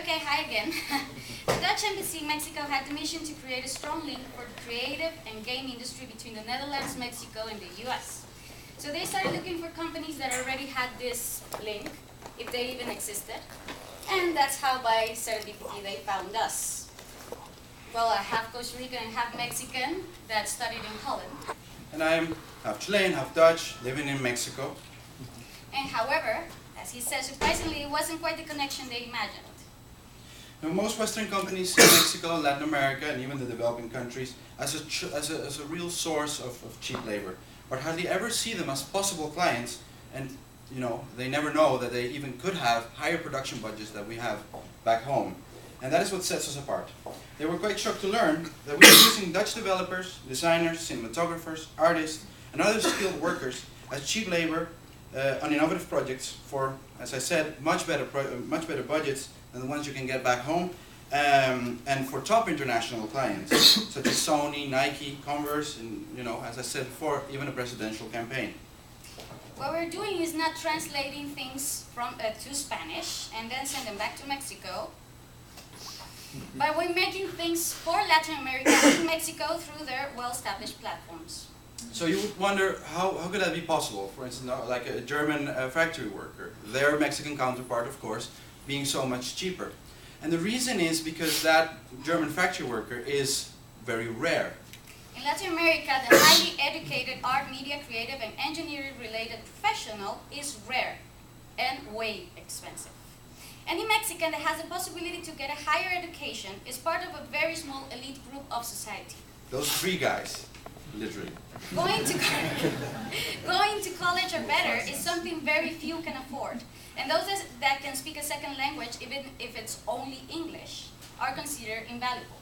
Okay, hi again. The Dutch Embassy in Mexico had the mission to create a strong link for the creative and game industry between the Netherlands, Mexico, and the US. So they started looking for companies that already had this link, if they even existed. And that's how by serendipity they found us. Well, I have Costa Rican and half Mexican that studied in Holland. And I'm half Chilean, half Dutch, living in Mexico. And however, as he said, surprisingly, it wasn't quite the connection they imagined. Now, most Western companies see Mexico, Latin America, and even the developing countries as a real source of cheap labor, but hardly ever see them as possible clients, and they never know that they even could have higher production budgets that we have back home. And that is what sets us apart. They were quite shocked to learn that we are using Dutch developers, designers, cinematographers, artists, and other skilled workers as cheap labor on innovative projects for, as I said, much better budgets than the ones you can get back home, and for top international clients such as Sony, Nike, Converse, and as I said before, even a presidential campaign. What we're doing is not translating things to Spanish and then send them back to Mexico, but we're making things for Latin America in Mexico through their well-established platforms. So you would wonder, how could that be possible? For instance, like a German factory worker, their Mexican counterpart, of course, being so much cheaper. And the reason is because that German factory worker is very rare. In Latin America, the highly educated art, media, creative, and engineering-related professional is rare and way expensive. Any Mexican that has the possibility to get a higher education is part of a very small elite group of society. Those three guys, literally. Going to college or better is something very few can afford. And those that can speak a second language, even if it's only English, are considered invaluable.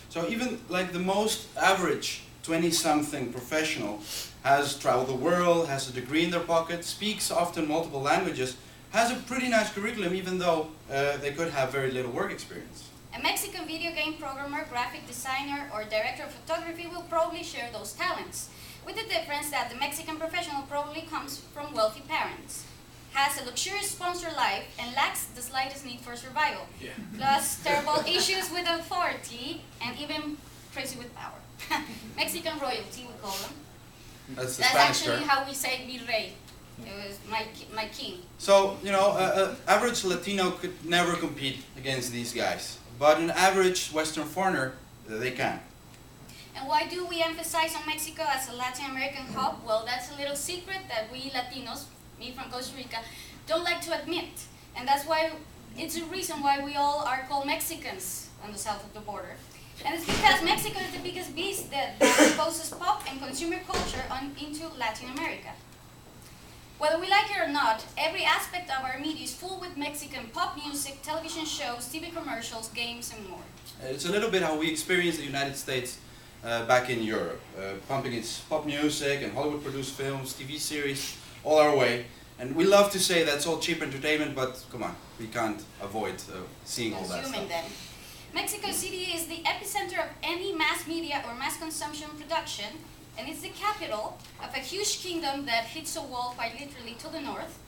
So even like the most average 20-something professional has traveled the world, has a degree in their pocket, speaks often multiple languages, has a pretty nice curriculum even though they could have very little work experience. A Mexican video game programmer, graphic designer, or director of photography will probably share those talents, with the difference that the Mexican professional probably comes from wealthy parents, has a luxurious sponsor life, and lacks the slightest need for survival. Yeah. Plus terrible issues with authority, and even crazy with power. Mexican royalty, we call them. That's actually term. how we say virrey. It was my king. So, an average Latino could never compete against these guys. But an average Western foreigner, they can. And why do we emphasize on Mexico as a Latin American hub? Well, that's a little secret that we Latinos, me from Costa Rica, don't like to admit. And that's why it's a reason why we all are called Mexicans on the south of the border. And it's because Mexico is the biggest beast that exposes pop and consumer culture into Latin America. Whether we like it or not, every aspect of our media is full with Mexican pop music, television shows, TV commercials, games, and more. It's a little bit how we experience the United States back in Europe, pumping its pop music and Hollywood-produced films, TV series, all our way. And we love to say that's all cheap entertainment, but come on, we can't avoid seeing all that stuff. Them. Mexico City is the epicenter of any mass media or mass consumption production, and it's the capital of a huge kingdom that hits a wall quite literally to the north,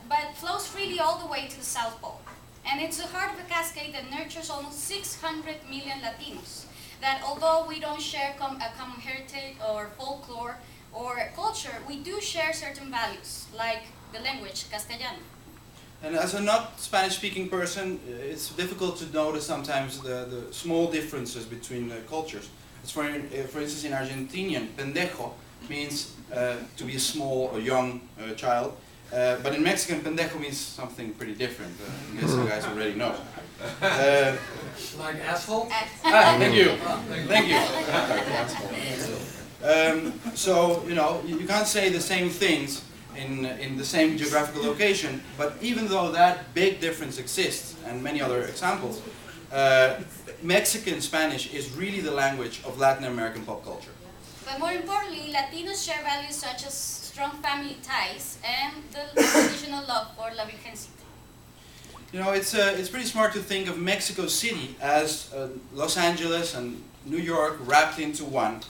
but flows freely all the way to the South Pole. And it's the heart of a cascade that nurtures almost 600 million Latinos, that although we don't share a common heritage or folklore or culture, we do share certain values, like the language Castellano. And as a not Spanish-speaking person, it's difficult to notice sometimes the small differences between cultures. It's for instance, in Argentinian, pendejo means to be a small or young child, but in Mexican, pendejo means something pretty different. I guess you guys already know. Like asshole? Thank you. Thank you. So, you can't say the same things in the same geographical location, but even though that big difference exists, and many other examples, Mexican Spanish is really the language of Latin American pop culture. But more importantly, Latinos share values such as strong family ties and the traditional love for La Virgencita. It's pretty smart to think of Mexico City as Los Angeles and New York wrapped into one.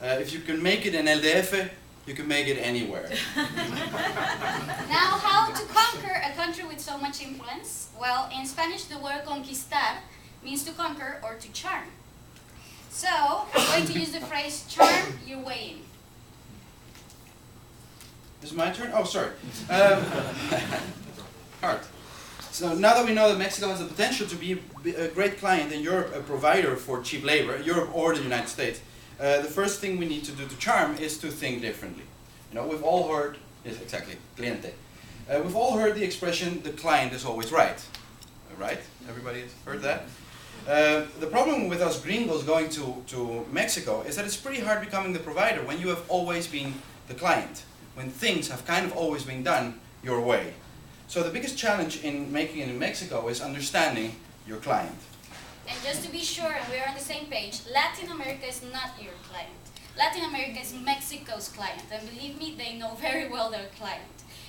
If you can make it in LDF, you can make it anywhere. Now, how to conquer a country with so so much influence? Well, in Spanish, the word conquistar means to conquer or to charm. So, I'm going to use the phrase charm your way in. Is it my turn? Oh, sorry. Hard. So now that we know that Mexico has the potential to be a great client in Europe, a provider for cheap labor, Europe or the United States, the first thing we need to do to charm is to think differently. You know, we've all heard, yes, exactly, cliente. We've all heard the expression, the client is always right. Right? Everybody has heard that? The problem with us gringos going to Mexico is that it's pretty hard becoming the provider when you have always been the client, when things have kind of always been done your way. So the biggest challenge in making it in Mexico is understanding your client. And just to be sure, and we are on the same page, Latin America is not your client. Latin America is Mexico's client, and believe me, they know very well their client.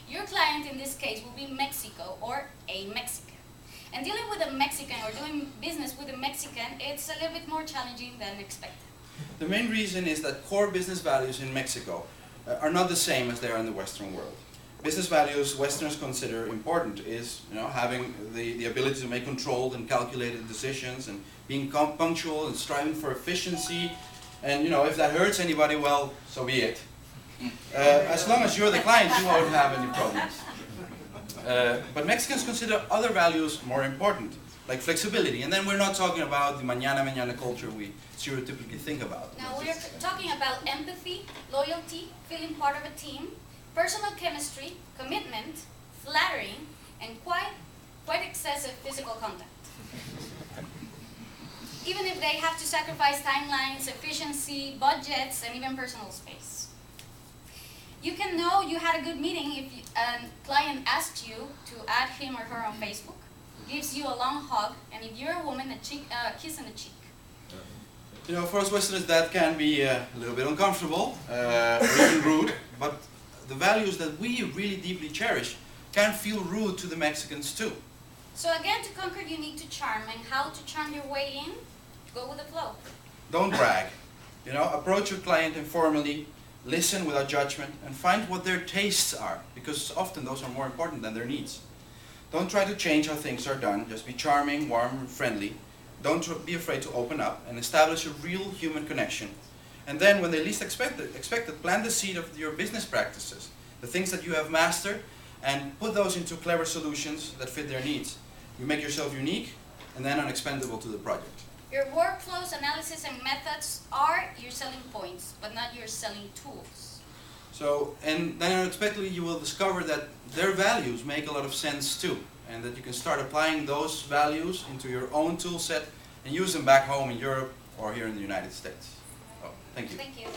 Your client in this case will be Mexico or a Mexican. And dealing with a Mexican or doing business with a Mexican, it's a little bit more challenging than expected. The main reason is that core business values in Mexico are not the same as they are in the Western world. Business values Westerners consider important is, you know, having the ability to make controlled and calculated decisions and being punctual and striving for efficiency. And, you know, if that hurts anybody, well, so be it. As long as you're the client, you won't have any problems. But Mexicans consider other values more important, like flexibility. And then we're not talking about the mañana culture we stereotypically think about. Now we're talking about empathy, loyalty, feeling part of a team, personal chemistry, commitment, flattering, and quite excessive physical contact. Even if they have to sacrifice timelines, efficiency, budgets, and even personal space. You can know you had a good meeting if a client asks you to add him or her on Facebook, gives you a long hug, and if you're a woman, a kiss on the cheek. You know, for us Westerners that can be a little bit uncomfortable, or even rude, but the values that we really deeply cherish can feel rude to the Mexicans too. So again, to conquer you need to charm, and how to charm your way in? Go with the flow. Don't brag. You know, approach your client informally, listen without judgment, and find what their tastes are, because often those are more important than their needs. Don't try to change how things are done, just be charming, warm, and friendly. Don't be afraid to open up and establish a real human connection. And then when they least expect it, plant the seed of your business practices, the things that you have mastered, and put those into clever solutions that fit their needs. You make yourself unique and then unexpendable to the project. Your workflows, analysis, and methods are your selling points, but not your selling tools. So, and then unexpectedly you will discover that their values make a lot of sense too, and that you can start applying those values into your own tool set and use them back home in Europe or here in the United States. Oh, thank you. Thank you.